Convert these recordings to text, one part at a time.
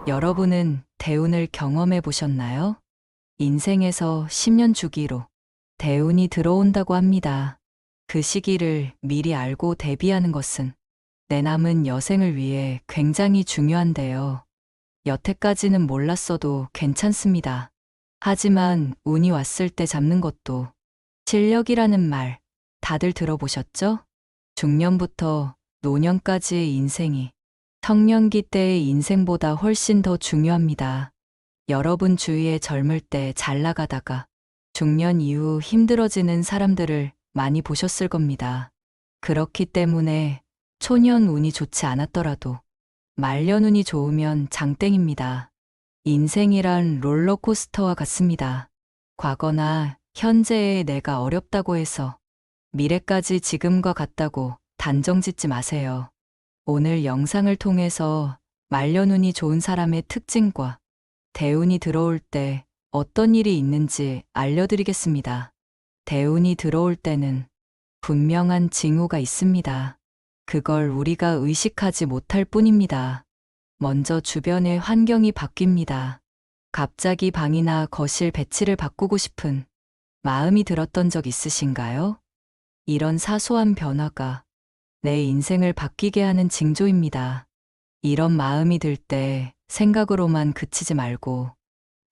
여러분은 대운을 경험해 보셨나요? 인생에서 10년 주기로 대운이 들어온다고 합니다. 그 시기를 미리 알고 대비하는 것은 내 남은 여생을 위해 굉장히 중요한데요. 여태까지는 몰랐어도 괜찮습니다. 하지만 운이 왔을 때 잡는 것도 실력이라는 말 다들 들어보셨죠? 중년부터 노년까지의 인생이 청년기 때의 인생보다 훨씬 더 중요합니다. 여러분 주위에 젊을 때 잘 나가다가 중년 이후 힘들어지는 사람들을 많이 보셨을 겁니다. 그렇기 때문에 초년 운이 좋지 않았더라도 말년 운이 좋으면 장땡입니다. 인생이란 롤러코스터와 같습니다. 과거나 현재의 내가 어렵다고 해서 미래까지 지금과 같다고 단정 짓지 마세요. 오늘 영상을 통해서 말년운이 좋은 사람의 특징과 대운이 들어올 때 어떤 일이 있는지 알려드리겠습니다. 대운이 들어올 때는 분명한 징후가 있습니다. 그걸 우리가 의식하지 못할 뿐입니다. 먼저 주변의 환경이 바뀝니다. 갑자기 방이나 거실 배치를 바꾸고 싶은 마음이 들었던 적 있으신가요? 이런 사소한 변화가 내 인생을 바뀌게 하는 징조입니다. 이런 마음이 들 때 생각으로만 그치지 말고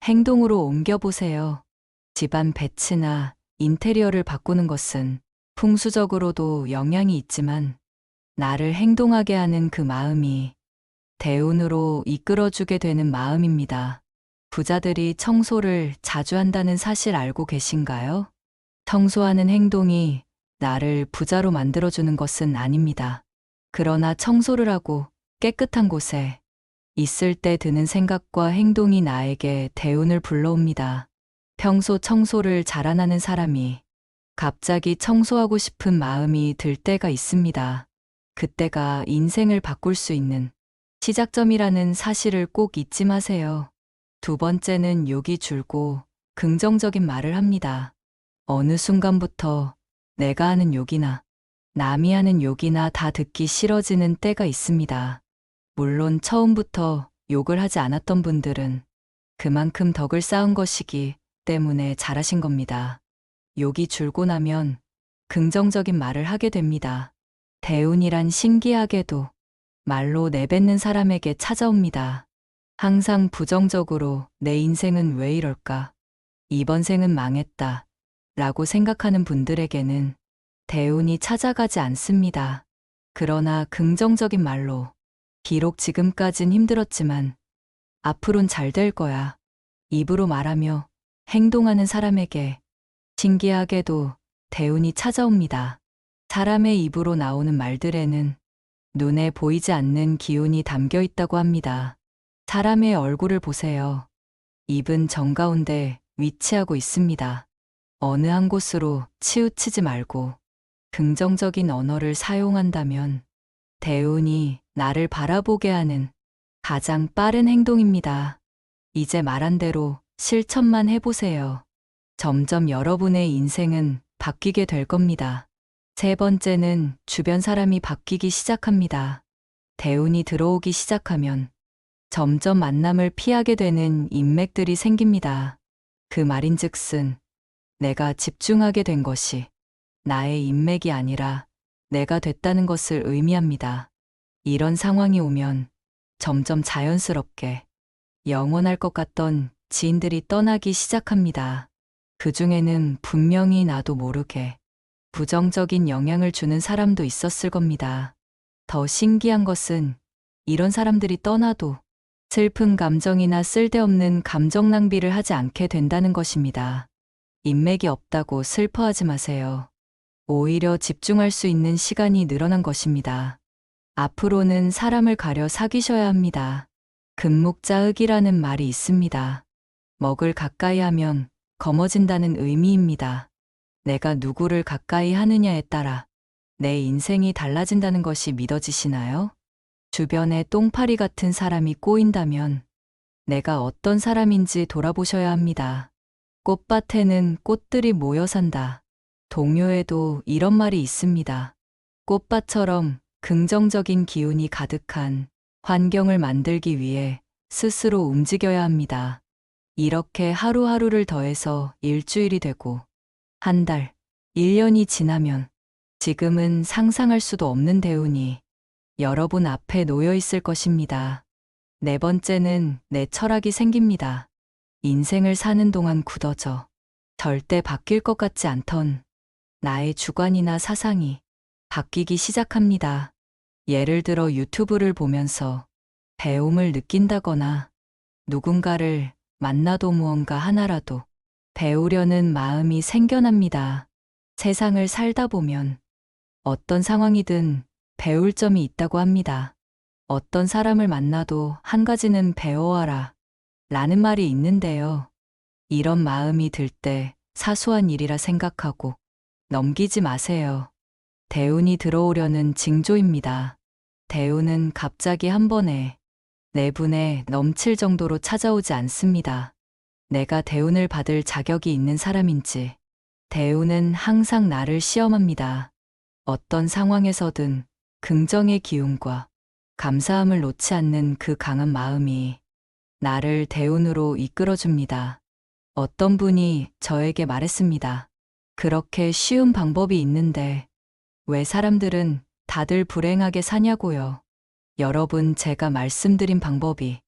행동으로 옮겨보세요. 집안 배치나 인테리어를 바꾸는 것은 풍수적으로도 영향이 있지만 나를 행동하게 하는 그 마음이 대운으로 이끌어주게 되는 마음입니다. 부자들이 청소를 자주 한다는 사실 알고 계신가요? 청소하는 행동이 나를 부자로 만들어주는 것은 아닙니다. 그러나 청소를 하고 깨끗한 곳에 있을 때 드는 생각과 행동이 나에게 대운을 불러옵니다. 평소 청소를 잘 안 하는 사람이 갑자기 청소하고 싶은 마음이 들 때가 있습니다. 그때가 인생을 바꿀 수 있는 시작점이라는 사실을 꼭 잊지 마세요. 두 번째는 욕이 줄고 긍정적인 말을 합니다. 어느 순간부터 내가 하는 욕이나 남이 하는 욕이나 다 듣기 싫어지는 때가 있습니다. 물론 처음부터 욕을 하지 않았던 분들은 그만큼 덕을 쌓은 것이기 때문에 잘하신 겁니다. 욕이 줄고 나면 긍정적인 말을 하게 됩니다. 대운이란 신기하게도 말로 내뱉는 사람에게 찾아옵니다. 항상 부정적으로 내 인생은 왜 이럴까? 이번 생은 망했다. 라고 생각하는 분들에게는 대운이 찾아가지 않습니다. 그러나 긍정적인 말로 비록 지금까진 힘들었지만 앞으론 잘 될 거야. 입으로 말하며 행동하는 사람에게 신기하게도 대운이 찾아옵니다. 사람의 입으로 나오는 말들에는 눈에 보이지 않는 기운이 담겨 있다고 합니다. 사람의 얼굴을 보세요. 입은 정가운데 위치하고 있습니다. 어느 한 곳으로 치우치지 말고 긍정적인 언어를 사용한다면 대운이 나를 바라보게 하는 가장 빠른 행동입니다. 이제 말한 대로 실천만 해보세요. 점점 여러분의 인생은 바뀌게 될 겁니다. 세 번째는 주변 사람이 바뀌기 시작합니다. 대운이 들어오기 시작하면 점점 만남을 피하게 되는 인맥들이 생깁니다. 그 말인즉슨 내가 집중하게 된 것이 나의 인맥이 아니라 내가 됐다는 것을 의미합니다. 이런 상황이 오면 점점 자연스럽게 영원할 것 같던 지인들이 떠나기 시작합니다. 그 중에는 분명히 나도 모르게 부정적인 영향을 주는 사람도 있었을 겁니다. 더 신기한 것은 이런 사람들이 떠나도 슬픈 감정이나 쓸데없는 감정 낭비를 하지 않게 된다는 것입니다. 인맥이 없다고 슬퍼하지 마세요. 오히려 집중할 수 있는 시간이 늘어난 것입니다. 앞으로는 사람을 가려 사귀셔야 합니다. 금묵자흑이라는 말이 있습니다. 먹을 가까이 하면 검어진다는 의미입니다. 내가 누구를 가까이 하느냐에 따라 내 인생이 달라진다는 것이 믿어지시나요? 주변에 똥파리 같은 사람이 꼬인다면 내가 어떤 사람인지 돌아보셔야 합니다. 꽃밭에는 꽃들이 모여 산다. 동요에도 이런 말이 있습니다. 꽃밭처럼 긍정적인 기운이 가득한 환경을 만들기 위해 스스로 움직여야 합니다. 이렇게 하루하루를 더해서 일주일이 되고 한 달, 1년이 지나면 지금은 상상할 수도 없는 대운이 여러분 앞에 놓여 있을 것입니다. 네 번째는 내 철학이 생깁니다. 인생을 사는 동안 굳어져 절대 바뀔 것 같지 않던 나의 주관이나 사상이 바뀌기 시작합니다. 예를 들어 유튜브를 보면서 배움을 느낀다거나 누군가를 만나도 무언가 하나라도 배우려는 마음이 생겨납니다. 세상을 살다 보면 어떤 상황이든 배울 점이 있다고 합니다. 어떤 사람을 만나도 한 가지는 배워와라 라는 말이 있는데요. 이런 마음이 들 때 사소한 일이라 생각하고 넘기지 마세요. 대운이 들어오려는 징조입니다. 대운은 갑자기 한 번에 내분에 넘칠 정도로 찾아오지 않습니다. 내가 대운을 받을 자격이 있는 사람인지 대운은 항상 나를 시험합니다. 어떤 상황에서든 긍정의 기운과 감사함을 놓지 않는 그 강한 마음이 나를 대운으로 이끌어줍니다. 어떤 분이 저에게 말했습니다. 그렇게 쉬운 방법이 있는데 왜 사람들은 다들 불행하게 사냐고요. 여러분, 제가 말씀드린 방법이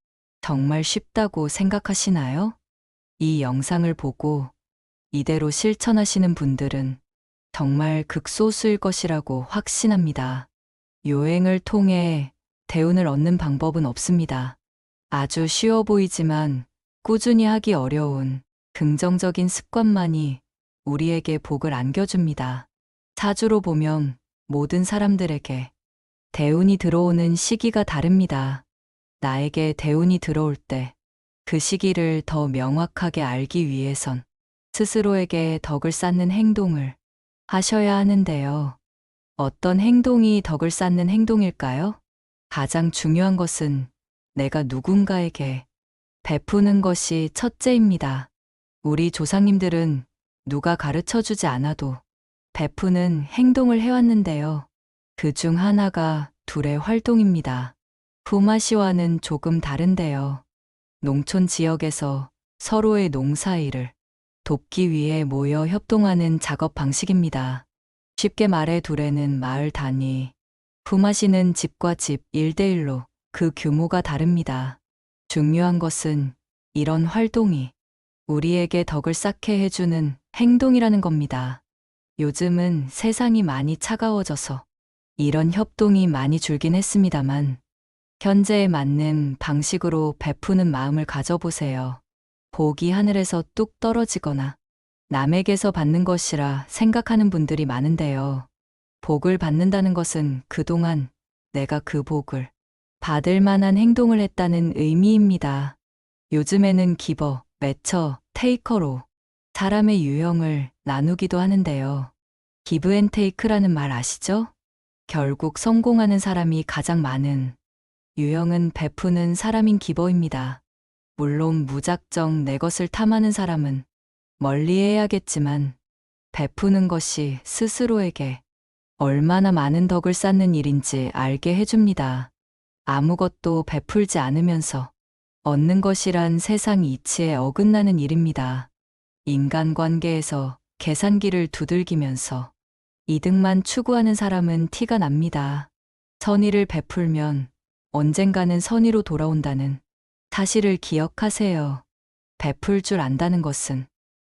정말 쉽다고 생각하시나요? 이 영상을 보고 이대로 실천하시는 분들은 정말 극소수일 것이라고 확신합니다. 요행을 통해 대운을 얻는 방법은 없습니다. 아주 쉬워 보이지만 꾸준히 하기 어려운 긍정적인 습관만이 우리에게 복을 안겨줍니다. 사주로 보면 모든 사람들에게 대운이 들어오는 시기가 다릅니다. 나에게 대운이 들어올 때 그 시기를 더 명확하게 알기 위해선 스스로에게 덕을 쌓는 행동을 하셔야 하는데요. 어떤 행동이 덕을 쌓는 행동일까요? 가장 중요한 것은 내가 누군가에게 베푸는 것이 첫째입니다. 우리 조상님들은 누가 가르쳐 주지 않아도 베푸는 행동을 해왔는데요. 그 중 하나가 둘의 활동입니다. 후마시와는 조금 다른데요. 농촌 지역에서 서로의 농사일을 돕기 위해 모여 협동하는 작업 방식입니다. 쉽게 말해 둘에는 마을 단위, 후마시는 집과 집 1대1로 그 규모가 다릅니다. 중요한 것은 이런 활동이 우리에게 덕을 쌓게 해주는 행동이라는 겁니다. 요즘은 세상이 많이 차가워져서 이런 협동이 많이 줄긴 했습니다만 현재에 맞는 방식으로 베푸는 마음을 가져보세요. 복이 하늘에서 뚝 떨어지거나 남에게서 받는 것이라 생각하는 분들이 많은데요. 복을 받는다는 것은 그동안 내가 그 복을 받을 만한 행동을 했다는 의미입니다. 요즘에는 기버, 매처, 테이커로 사람의 유형을 나누기도 하는데요. 기브 앤 테이크라는 말 아시죠? 결국 성공하는 사람이 가장 많은 유형은 베푸는 사람인 기버입니다. 물론 무작정 내 것을 탐하는 사람은 멀리해야겠지만 베푸는 것이 스스로에게 얼마나 많은 덕을 쌓는 일인지 알게 해줍니다. 아무것도 베풀지 않으면서 얻는 것이란 세상 이치에 어긋나는 일입니다. 인간관계에서 계산기를 두들기면서 이득만 추구하는 사람은 티가 납니다. 선의를 베풀면 언젠가는 선의로 돌아온다는 사실을 기억하세요. 베풀 줄 안다는 것은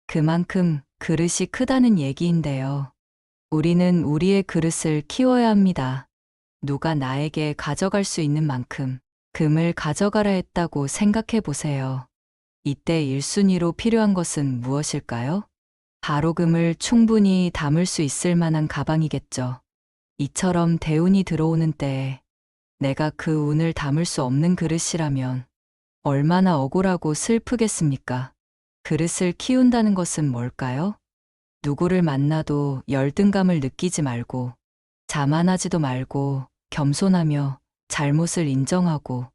그만큼 그릇이 크다는 얘기인데요. 우리는 우리의 그릇을 키워야 합니다. 누가 나에게 가져갈 수 있는 만큼 금을 가져가라 했다고 생각해 보세요. 이때 1순위로 필요한 것은 무엇일까요? 바로 금을 충분히 담을 수 있을 만한 가방이겠죠. 이처럼 대운이 들어오는 때에 내가 그 운을 담을 수 없는 그릇이라면 얼마나 억울하고 슬프겠습니까? 그릇을 키운다는 것은 뭘까요? 누구를 만나도 열등감을 느끼지 말고 자만하지도 말고 겸손하며 잘못을 인정하고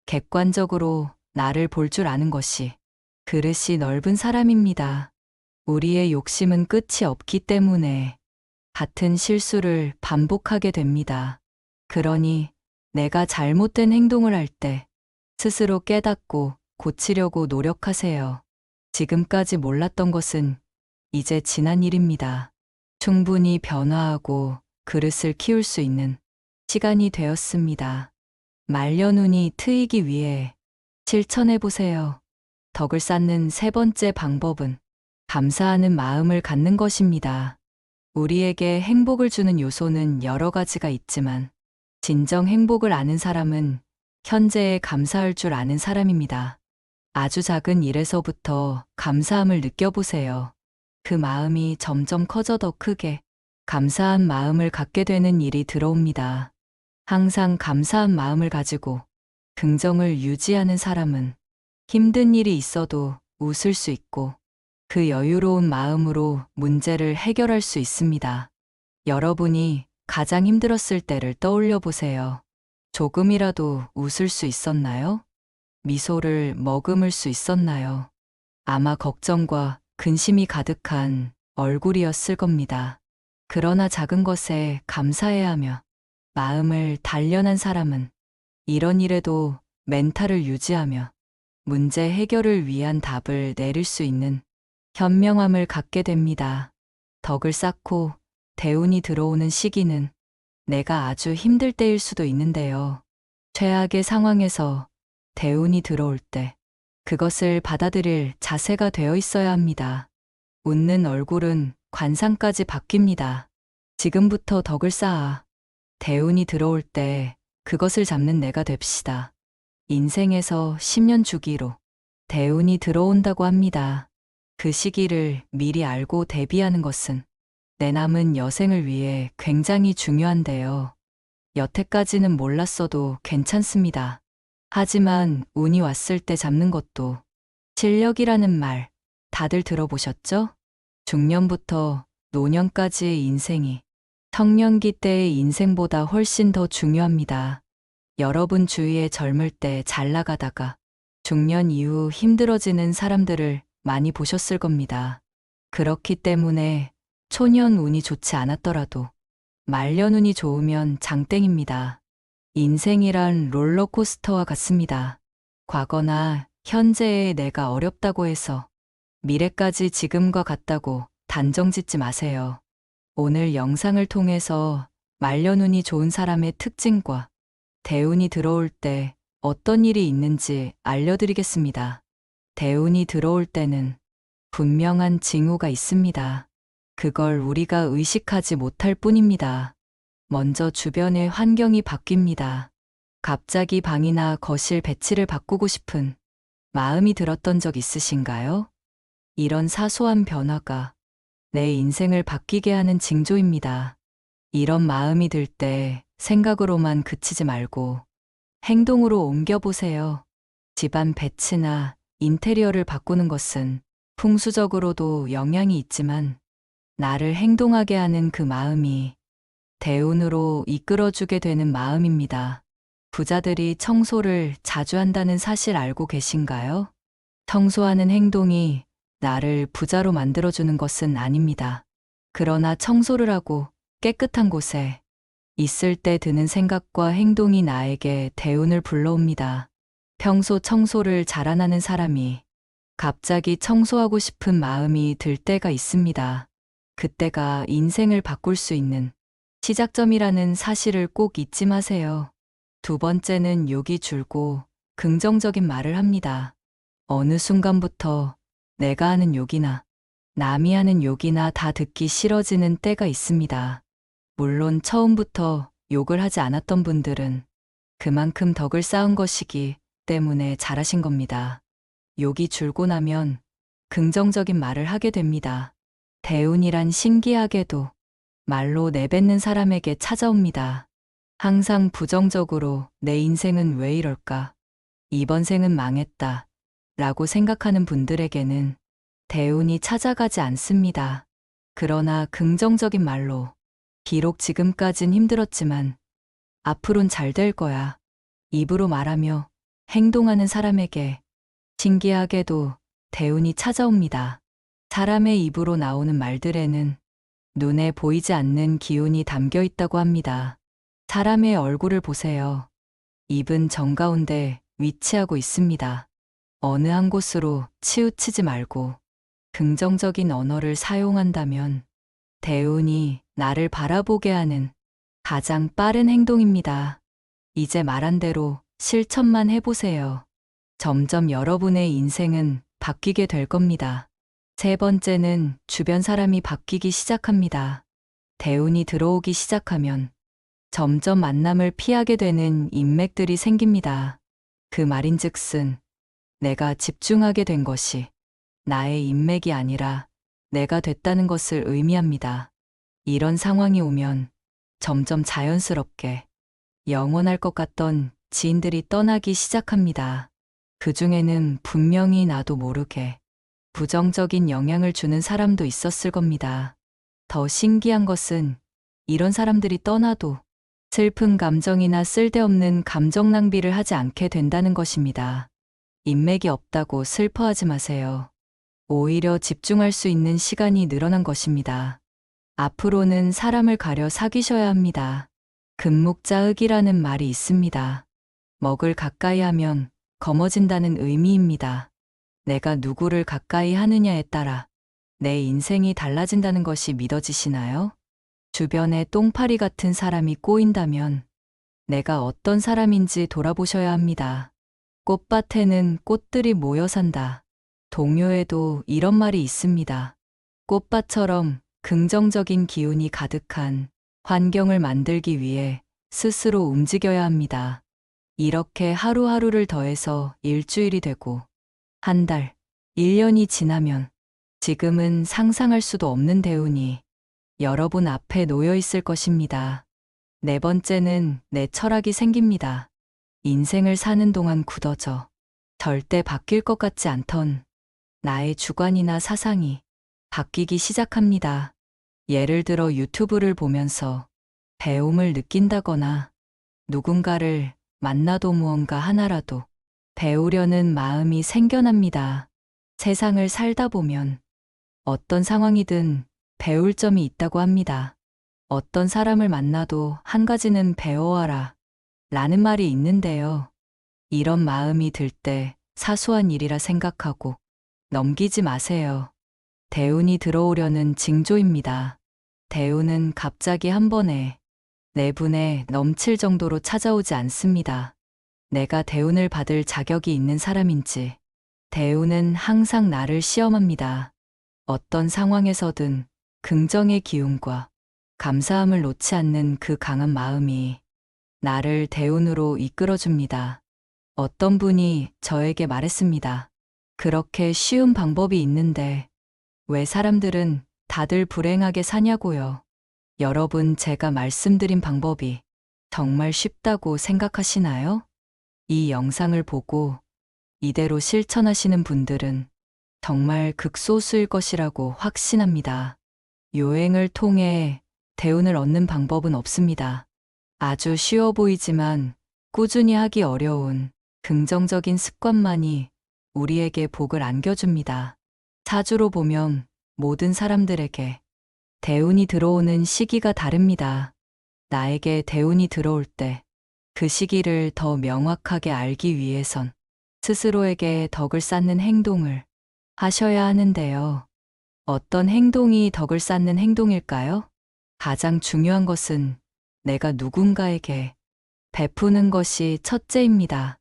객관적으로 나를 볼 줄 아는 것이 그릇이 넓은 사람입니다. 우리의 욕심은 끝이 없기 때문에 같은 실수를 반복하게 됩니다. 그러니 내가 잘못된 행동을 할 때 스스로 깨닫고 고치려고 노력하세요. 지금까지 몰랐던 것은 이제 지난 일입니다. 충분히 변화하고 그릇을 키울 수 있는 시간이 되었습니다. 말려눈이 트이기 위해 실천해 보세요. 덕을 쌓는 세 번째 방법은 감사하는 마음을 갖는 것입니다. 우리에게 행복을 주는 요소는 여러 가지가 있지만 진정 행복을 아는 사람은 현재에 감사할 줄 아는 사람입니다. 아주 작은 일에서부터 감사함을 느껴보세요. 그 마음이 점점 커져 더 크게 감사한 마음을 갖게 되는 일이 들어옵니다. 항상 감사한 마음을 가지고 긍정을 유지하는 사람은 힘든 일이 있어도 웃을 수 있고 그 여유로운 마음으로 문제를 해결할 수 있습니다. 여러분이 가장 힘들었을 때를 떠올려 보세요. 조금이라도 웃을 수 있었나요? 미소를 머금을 수 있었나요? 아마 걱정과 근심이 가득한 얼굴이었을 겁니다. 그러나 작은 것에 감사해야 하며 마음을 단련한 사람은 이런 일에도 멘탈을 유지하며 문제 해결을 위한 답을 내릴 수 있는 현명함을 갖게 됩니다. 덕을 쌓고 대운이 들어오는 시기는 내가 아주 힘들 때일 수도 있는데요. 최악의 상황에서 대운이 들어올 때 그것을 받아들일 자세가 되어 있어야 합니다. 웃는 얼굴은 관상까지 바뀝니다. 지금부터 덕을 쌓아 대운이 들어올 때 그것을 잡는 내가 됩시다. 인생에서 10년 주기로 대운이 들어온다고 합니다. 그 시기를 미리 알고 대비하는 것은 내 남은 여생을 위해 굉장히 중요한데요. 여태까지는 몰랐어도 괜찮습니다. 하지만 운이 왔을 때 잡는 것도 실력이라는 말 다들 들어보셨죠? 중년부터 노년까지의 인생이 청년기 때의 인생보다 훨씬 더 중요합니다. 여러분 주위에 젊을 때 잘 나가다가 중년 이후 힘들어지는 사람들을 많이 보셨을 겁니다. 그렇기 때문에 초년 운이 좋지 않았더라도 말년 운이 좋으면 장땡입니다. 인생이란 롤러코스터와 같습니다. 과거나 현재의 내가 어렵다고 해서 미래까지 지금과 같다고 단정 짓지 마세요. 오늘 영상을 통해서 말년 운이 좋은 사람의 특징과 대운이 들어올 때 어떤 일이 있는지 알려드리겠습니다. 대운이 들어올 때는 분명한 징후가 있습니다. 그걸 우리가 의식하지 못할 뿐입니다. 먼저 주변의 환경이 바뀝니다. 갑자기 방이나 거실 배치를 바꾸고 싶은 마음이 들었던 적 있으신가요? 이런 사소한 변화가 내 인생을 바뀌게 하는 징조입니다. 이런 마음이 들 때 생각으로만 그치지 말고 행동으로 옮겨보세요. 집안 배치나 인테리어를 바꾸는 것은 풍수적으로도 영향이 있지만 나를 행동하게 하는 그 마음이 대운으로 이끌어주게 되는 마음입니다. 부자들이 청소를 자주 한다는 사실 알고 계신가요? 청소하는 행동이 나를 부자로 만들어주는 것은 아닙니다. 그러나 청소를 하고 깨끗한 곳에 있을 때 드는 생각과 행동이 나에게 대운을 불러옵니다. 평소 청소를 잘 안 하는 사람이 갑자기 청소하고 싶은 마음이 들 때가 있습니다. 그때가 인생을 바꿀 수 있는 시작점이라는 사실을 꼭 잊지 마세요. 두 번째는 욕이 줄고 긍정적인 말을 합니다. 어느 순간부터 내가 하는 욕이나 남이 하는 욕이나 다 듣기 싫어지는 때가 있습니다. 물론 처음부터 욕을 하지 않았던 분들은 그만큼 덕을 쌓은 것이기 때문에 잘하신 겁니다. 욕이 줄고 나면 긍정적인 말을 하게 됩니다. 대운이란 신기하게도 말로 내뱉는 사람에게 찾아옵니다. 항상 부정적으로 내 인생은 왜 이럴까? 이번 생은 망했다. 라고 생각하는 분들에게는 대운이 찾아가지 않습니다. 그러나 긍정적인 말로 비록 지금까진 힘들었지만 앞으론 잘 될 거야. 입으로 말하며 행동하는 사람에게 신기하게도 대운이 찾아옵니다. 사람의 입으로 나오는 말들에는 눈에 보이지 않는 기운이 담겨 있다고 합니다. 사람의 얼굴을 보세요. 입은 정가운데 위치하고 있습니다. 어느 한 곳으로 치우치지 말고 긍정적인 언어를 사용한다면 대운이 나를 바라보게 하는 가장 빠른 행동입니다. 이제 말한 대로 실천만 해보세요. 점점 여러분의 인생은 바뀌게 될 겁니다. 세 번째는 주변 사람이 바뀌기 시작합니다. 대운이 들어오기 시작하면 점점 만남을 피하게 되는 인맥들이 생깁니다. 그 말인즉슨 내가 집중하게 된 것이 나의 인맥이 아니라 내가 됐다는 것을 의미합니다. 이런 상황이 오면 점점 자연스럽게 영원할 것 같던 지인들이 떠나기 시작합니다. 그 중에는 분명히 나도 모르게 부정적인 영향을 주는 사람도 있었을 겁니다. 더 신기한 것은 이런 사람들이 떠나도 슬픈 감정이나 쓸데없는 감정 낭비를 하지 않게 된다는 것입니다. 인맥이 없다고 슬퍼하지 마세요. 오히려 집중할 수 있는 시간이 늘어난 것입니다. 앞으로는 사람을 가려 사귀셔야 합니다. 금묵자흑이라는 말이 있습니다. 먹을 가까이 하면 검어진다는 의미입니다. 내가 누구를 가까이 하느냐에 따라 내 인생이 달라진다는 것이 믿어지시나요? 주변에 똥파리 같은 사람이 꼬인다면 내가 어떤 사람인지 돌아보셔야 합니다. 꽃밭에는 꽃들이 모여 산다. 동요에도 이런 말이 있습니다. 꽃밭처럼 긍정적인 기운이 가득한 환경을 만들기 위해 스스로 움직여야 합니다. 이렇게 하루하루를 더해서 일주일이 되고 한 달, 1년이 지나면 지금은 상상할 수도 없는 대운이 여러분 앞에 놓여 있을 것입니다. 네 번째는 내 철학이 생깁니다. 인생을 사는 동안 굳어져 절대 바뀔 것 같지 않던 나의 주관이나 사상이 바뀌기 시작합니다. 예를 들어 유튜브를 보면서 배움을 느낀다거나 누군가를 만나도 무언가 하나라도 배우려는 마음이 생겨납니다. 세상을 살다 보면 어떤 상황이든 배울 점이 있다고 합니다. 어떤 사람을 만나도 한 가지는 배워와라 라는 말이 있는데요. 이런 마음이 들 때 사소한 일이라 생각하고 넘기지 마세요. 대운이 들어오려는 징조입니다. 대운은 갑자기 한 번에 내 분에 넘칠 정도로 찾아오지 않습니다. 내가 대운을 받을 자격이 있는 사람인지 대운은 항상 나를 시험합니다. 어떤 상황에서든 긍정의 기운과 감사함을 놓지 않는 그 강한 마음이 나를 대운으로 이끌어줍니다. 어떤 분이 저에게 말했습니다. 그렇게 쉬운 방법이 있는데 왜 사람들은 다들 불행하게 사냐고요. 여러분, 제가 말씀드린 방법이 정말 쉽다고 생각하시나요? 이 영상을 보고 이대로 실천하시는 분들은 정말 극소수일 것이라고 확신합니다. 요행을 통해 대운을 얻는 방법은 없습니다. 아주 쉬워 보이지만 꾸준히 하기 어려운 긍정적인 습관만이 우리에게 복을 안겨줍니다. 사주로 보면 모든 사람들에게 대운이 들어오는 시기가 다릅니다. 나에게 대운이 들어올 때 그 시기를 더 명확하게 알기 위해선 스스로에게 덕을 쌓는 행동을 하셔야 하는데요. 어떤 행동이 덕을 쌓는 행동일까요? 가장 중요한 것은 내가 누군가에게 베푸는 것이 첫째입니다.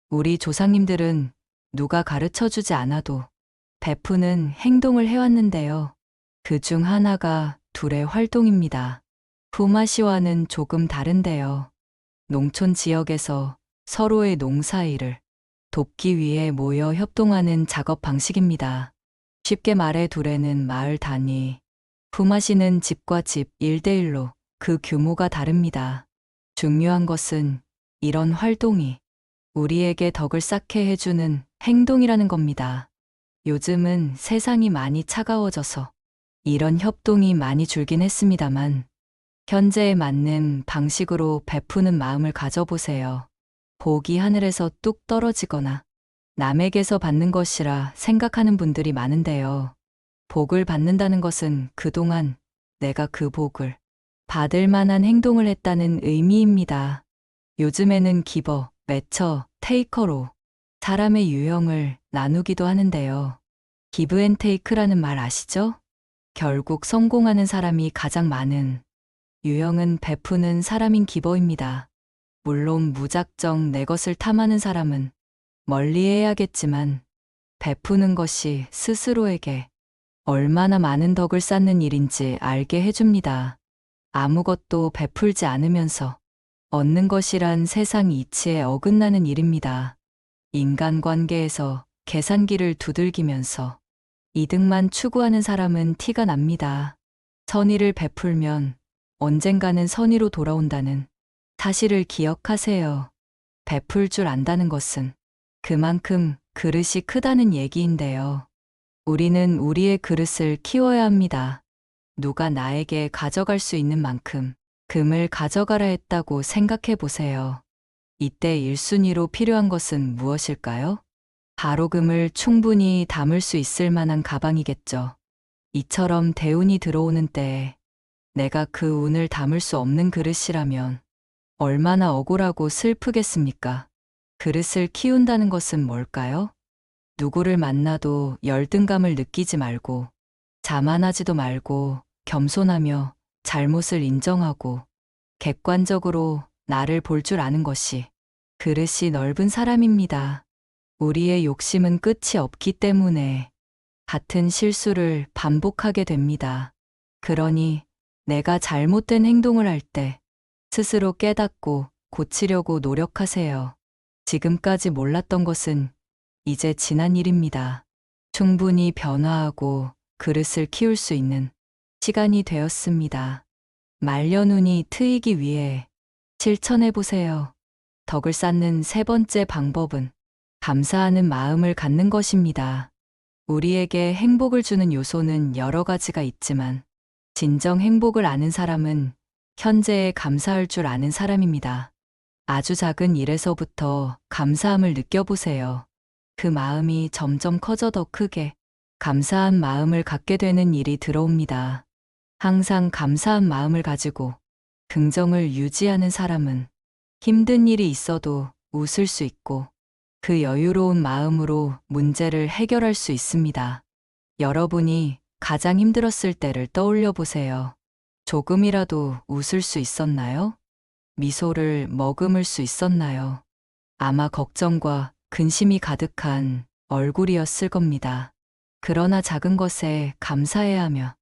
우리 조상님들은 누가 가르쳐 주지 않아도 베푸는 행동을 해왔는데요. 그 중 하나가 둘의 활동입니다. 품앗이와는 조금 다른데요. 농촌 지역에서 서로의 농사일을 돕기 위해 모여 협동하는 작업 방식입니다. 쉽게 말해 둘에는 마을 단위, 품앗이는 집과 집 1대1로 그 규모가 다릅니다. 중요한 것은 이런 활동이 우리에게 덕을 쌓게 해주는 행동이라는 겁니다. 요즘은 세상이 많이 차가워져서 이런 협동이 많이 줄긴 했습니다만 현재에 맞는 방식으로 베푸는 마음을 가져보세요. 복이 하늘에서 뚝 떨어지거나 남에게서 받는 것이라 생각하는 분들이 많은데요. 복을 받는다는 것은 그동안 내가 그 복을 받을 만한 행동을 했다는 의미입니다. 요즘에는 기버, 매처, 테이커로 사람의 유형을 나누기도 하는데요. 기브 앤 테이크라는 말 아시죠? 결국 성공하는 사람이 가장 많은 유형은 베푸는 사람인 기버입니다. 물론 무작정 내 것을 탐하는 사람은 멀리해야겠지만 베푸는 것이 스스로에게 얼마나 많은 덕을 쌓는 일인지 알게 해줍니다. 아무것도 베풀지 않으면서 얻는 것이란 세상 이치에 어긋나는 일입니다. 인간관계에서 계산기를 두들기면서 이득만 추구하는 사람은 티가 납니다. 선의를 베풀면 언젠가는 선의로 돌아온다는 사실을 기억하세요. 베풀 줄 안다는 것은 그만큼 그릇이 크다는 얘기인데요. 우리는 우리의 그릇을 키워야 합니다. 누가 나에게 가져갈 수 있는 만큼 금을 가져가라 했다고 생각해 보세요. 이때 1순위로 필요한 것은 무엇일까요? 바로 금을 충분히 담을 수 있을 만한 가방이겠죠. 이처럼 대운이 들어오는 때에 내가 그 운을 담을 수 없는 그릇이라면 얼마나 억울하고 슬프겠습니까? 그릇을 키운다는 것은 뭘까요? 누구를 만나도 열등감을 느끼지 말고, 자만하지도 말고, 겸손하며 잘못을 인정하고, 객관적으로 나를 볼 줄 아는 것이 그릇이 넓은 사람입니다. 우리의 욕심은 끝이 없기 때문에 같은 실수를 반복하게 됩니다. 그러니 내가 잘못된 행동을 할 때 스스로 깨닫고 고치려고 노력하세요. 지금까지 몰랐던 것은 이제 지난 일입니다. 충분히 변화하고 그릇을 키울 수 있는 시간이 되었습니다. 말년운이 트이기 위해 실천해 보세요. 덕을 쌓는 세 번째 방법은 감사하는 마음을 갖는 것입니다. 우리에게 행복을 주는 요소는 여러 가지가 있지만 진정 행복을 아는 사람은 현재에 감사할 줄 아는 사람입니다. 아주 작은 일에서부터 감사함을 느껴보세요. 그 마음이 점점 커져 더 크게 감사한 마음을 갖게 되는 일이 들어옵니다. 항상 감사한 마음을 가지고 긍정을 유지하는 사람은 힘든 일이 있어도 웃을 수 있고 그 여유로운 마음으로 문제를 해결할 수 있습니다. 여러분이 가장 힘들었을 때를 떠올려 보세요. 조금이라도 웃을 수 있었나요? 미소를 머금을 수 있었나요? 아마 걱정과 근심이 가득한 얼굴이었을 겁니다. 그러나 작은 것에 감사해야 하며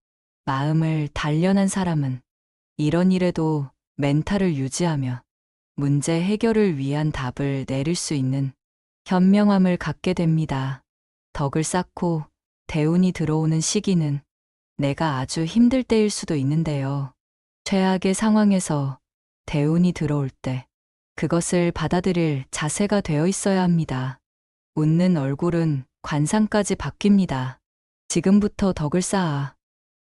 마음을 단련한 사람은 이런 일에도 멘탈을 유지하며 문제 해결을 위한 답을 내릴 수 있는 현명함을 갖게 됩니다. 덕을 쌓고 대운이 들어오는 시기는 내가 아주 힘들 때일 수도 있는데요. 최악의 상황에서 대운이 들어올 때 그것을 받아들일 자세가 되어 있어야 합니다. 웃는 얼굴은 관상까지 바뀝니다. 지금부터 덕을 쌓아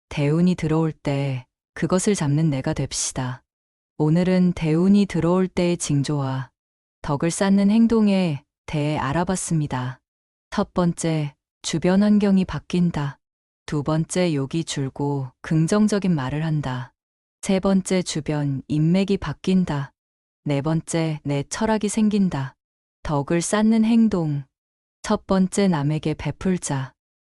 대운이 들어올 때 그것을 잡는 내가 됩시다. 오늘은 대운이 들어올 때의 징조와 덕을 쌓는 행동에 대해 알아봤습니다. 첫 번째, 주변 환경이 바뀐다. 두 번째, 욕이 줄고 긍정적인 말을 한다. 세 번째, 주변 인맥이 바뀐다. 네 번째, 내 철학이 생긴다. 덕을 쌓는 행동. 첫 번째, 남에게 베풀자.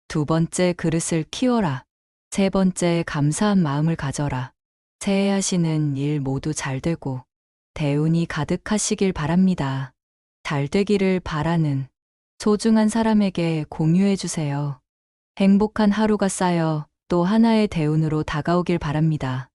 두 번째, 그릇을 키워라. 세 번째, 감사한 마음을 가져라. 새해 하시는 일 모두 잘 되고 대운이 가득하시길 바랍니다. 잘 되기를 바라는 소중한 사람에게 공유해 주세요. 행복한 하루가 쌓여 또 하나의 대운으로 다가오길 바랍니다.